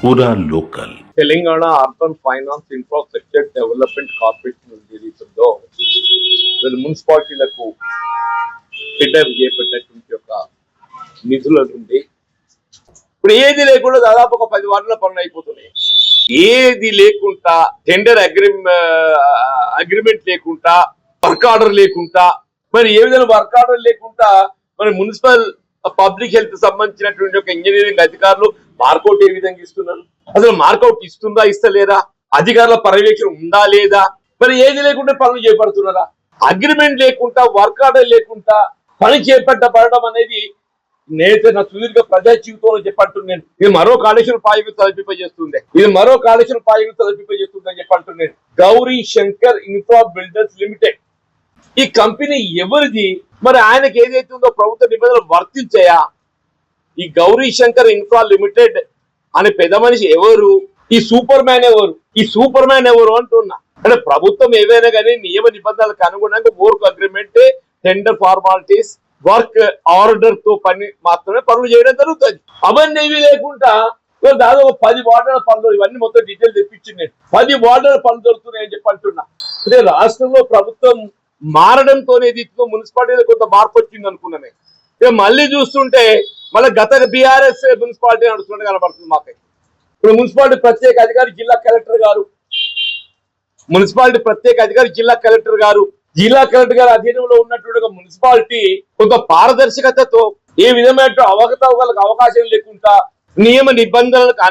पूरा local Telangana urban finance infrastructure development corporation ఏదైతుందో వీళ్ళు మున్సిపాలిటీలకు టెండర్ చేపట్టినటువంటి యొక్క నిధుల నుండి ఇప్పుడు ఏది లేకుండా దాదాపు ఒక 10 వార్డుల పనులు అయిపోతున్నాయి. ఏది లేకుండా టెండర్ అగ్రిమెంట్ లేకుండా వర్క్ ఆర్డర్ లేకుండా మరి ఏ విధంగా వర్క్ ఆర్డర్ లేకుండా మరి మున్సిపల్ పబ్లిక్ హెల్త్ సంబంధించినటువంటి ఒక ఇంజనీరింగ్ అధికారులు మార్కౌట్ ఏ విధంగా ఇస్తున్నారు? అసలు మార్కౌట్ ఇస్తుందా ఇస్తలేరా? అధికారుల పర్యవేక్షణ ఉందా లేదా? మరి ఏది లేకుండా పనులు చేపడుతున్నారా? అగ్రిమెంట్ లేకుండా వర్క్ ఆర్డర్ లేకుండా పని చేపట్టబడడం అనేది నేత నా సుదీర్ఘ ప్రజా జీవితంలో చెప్పంటున్నాను. ఇది మరో కాళేశ్వరం ప్రాజెక్టు తలపింపజేస్తుంది, ఇది మరో కాళేశ్వరం ప్రాజెక్టు తలపింపజేస్తుంది అని చెప్పంటున్నాను. Gauri Shankar infra builders limited ఈ కంపెనీ ఎవరిది? మరి ఆయనకి ఏదైతుందో ప్రభుత్వ నిబంధనలు వర్తించాయా? ఈ గౌరీ శంకర్ ఇన్ఫ్రా లిమిటెడ్ అనే పెద్ద మనిషి ఎవరు? ఈ సూపర్ మ్యాన్ ఎవరు? ఈ సూపర్ మ్యాన్ ఎవరు అంటున్నా. అంటే ప్రభుత్వం ఏవైనా కానీ నియమ నిబంధనలకు అనుగుణంగా work agreement, tender formalities, work order తో పని మాత్రమే పనులు చేయడం జరుగుతుంది. అవన్నీ ఏవి లేకుండా దాదాపు 10 వార్డుల పనులు, ఇవన్నీ మొత్తం డీటెయిల్ తెప్పించింది. 10 వార్డుల పనులు దొరుకుతున్నాయని చెప్పి అంటున్నా. అదే రాష్ట్రంలో ప్రభుత్వం మారడంతో మున్సిపాలిటీలో కొంత మార్పు వచ్చింది అనుకున్నామే. ఇక మళ్ళీ చూస్తుంటే మళ్ళీ గత బీఆర్ఎస్ మున్సిపాలిటీ నడుస్తున్నట్టు కనబడుతుంది మాకైతే. ఇప్పుడు మున్సిపాలిటీ ప్రత్యేక అధికారి జిల్లా కలెక్టర్ గారు, మున్సిపాలిటీ ప్రత్యేక అధికారి జిల్లా కలెక్టర్ గారు, జిల్లా కలెక్టర్ గారి అధీనంలో ఉన్నటువంటి మున్సిపాలిటీ కొంత పారదర్శకతతో ఏ విధమైన అవకతవకలకు అవకాశం లేకుండా నియమ నిబంధనలకు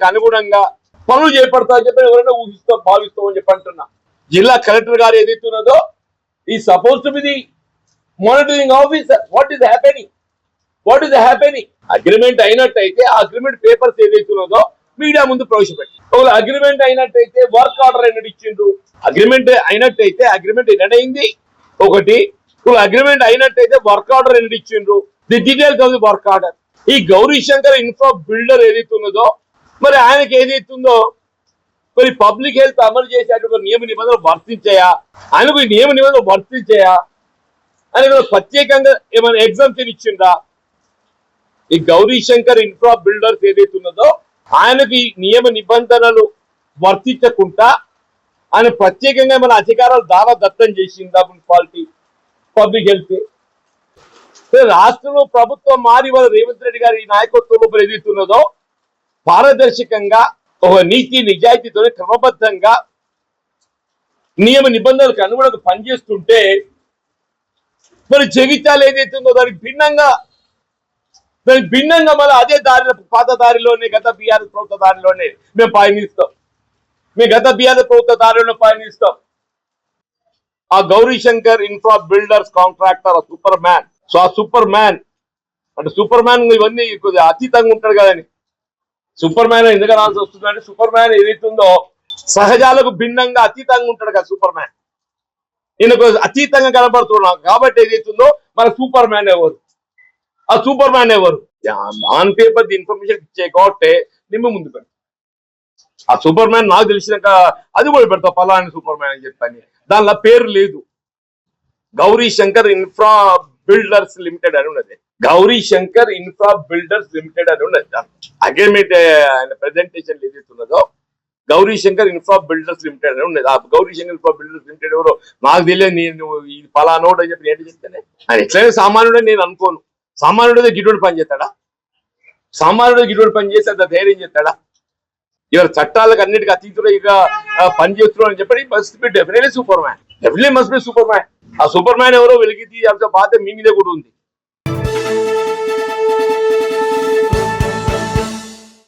అనుగుణంగా పనులు చేపడతామని చెప్పి ఎవరైనా భావిస్తామని చెప్పి అంటున్నా. జిల్లా కలెక్టర్ గారు ఏదైతున్నదో ఈ suppose to be the monitoring officer. What is happening? Agreement అయినట్టయితే ఆ అగ్రిమెంట్ పేపర్స్ ఏదైతున్నదో మీడియా ముందు ప్రవేశపెట్టి, ఒకవేళ అగ్రిమెంట్ అయినట్టయితే వర్క్ ఆర్డర్ ఎన్నడు ఇచ్చిండ్రు? అగ్రిమెంట్ అయినట్టయితే అగ్రిమెంట్ ఎన్నడైంది ఒకటి, అగ్రిమెంట్ అయినట్టయితే వర్క్ ఆర్డర్ ఎన్నడు ఇచ్చిండ్రు? The details of the work order. ఈ గౌరీ శంకర్ ఇన్ఫ్రా బిల్డర్ ఏదైతున్నదో మరి ఆయనకి ఏదైతుందో మరి పబ్లిక్ హెల్త్ అమలు చేసేటువంటి నియమ నిబంధనలు వర్తించాయా? ఆయనకు ఈ నియమ నిబంధనలు వర్తించాయా అని ప్రత్యేకంగా ఏమైనా ఎగ్జామ్షన్ ఇచ్చిందా? ఈ గౌరీ శంకర్ ఇన్ఫ్రా బిల్డర్స్ ఏదైతున్నదో ఆయనకు ఈ నియమ నిబంధనలు వర్తించకుండా ఆయన ప్రత్యేకంగా ఏమైనా అధికారాలు దత్తం చేసిందా మున్సిపాలిటీ పబ్లిక్ హెల్త్? రాష్ట్రంలో ప్రభుత్వం మారి వాళ్ళ రేవంత్ రెడ్డి గారి నాయకత్వంలో ఏదైతున్నదో పారదర్శకంగా ఒక నీతి నిజాయితీతో క్రమబద్ధంగా నియమ నిబంధనలకు అనుగుణంగా పనిచేస్తుంటే మరి జగిత్యాలు ఏదైతుందో దానికి భిన్నంగా మళ్ళీ అదే దారిలో పాత దారిలోనే గత బీఆర్ఎస్ ప్రభుత్వ దారిలోనే మేము పయనిస్తాం. ఆ Gauri Shankar infra builders contractor super man. So ఆ సూపర్ మ్యాన్ ఇవన్నీ అతీతంగా ఉంటాడు కదండి. సూపర్ మ్యాన్ ఎందుకు రావాల్సి వస్తుందంటే సూపర్ మ్యాన్ ఏదైతుందో సహజాలకు భిన్నంగా అతీతంగా ఉంటాడు కదా సూపర్ మ్యాన్. ఈయనకు అతీతంగా కనబడుతున్నాం కాబట్టి ఏదైతుందో మన సూపర్ మ్యాన్ ఎవరు? ఆ సూపర్ మ్యాన్ ఎవరు? ఆన్ పేపర్ ది ఇన్ఫర్మేషన్ ఇచ్చే కాబట్టి నిమ్మ ముందు పెడతా. ఆ సూపర్ మ్యాన్ నాకు తెలిసినాక అది కూడా పెడతా పలాని సూపర్ మ్యాన్ అని చెప్పని. దానిలో పేరు లేదు. Gauri Shankar infra builders limited అని ఉన్నది. Gauri Shankar infra builders limited అని ఉన్నది. అగ్రిమెంట్ ఆయన ప్రెజెంటేషన్ ఏదైతున్నదో Gauri Shankar infra builders limited అని ఉన్నది. ఆ Gauri Shankar infra builders limited ఎవరో నాకు తెలియదు. నేను ఇది పలానోడు అని చెప్పి ఏంటి చెప్తానే ఆయన ఎట్లయినా సామాన్యుడే నేను అనుకోను. సామాన్యుడితో గిటువంటి పని చేస్తాడా? పని చేస్తే అంత ధైర్యం చేస్తాడా? ఇవాళ చట్టాలకు అన్నిటికీ అతీతుడు ఇక పని చేస్తున్నాడు అని చెప్పి must be definitely super man. ఆ సూపర్ మ్యాన్ ఎవరో వెలిగి తీయాల్సిన బాధ్యత మీ మీదే కూడా ఉంది.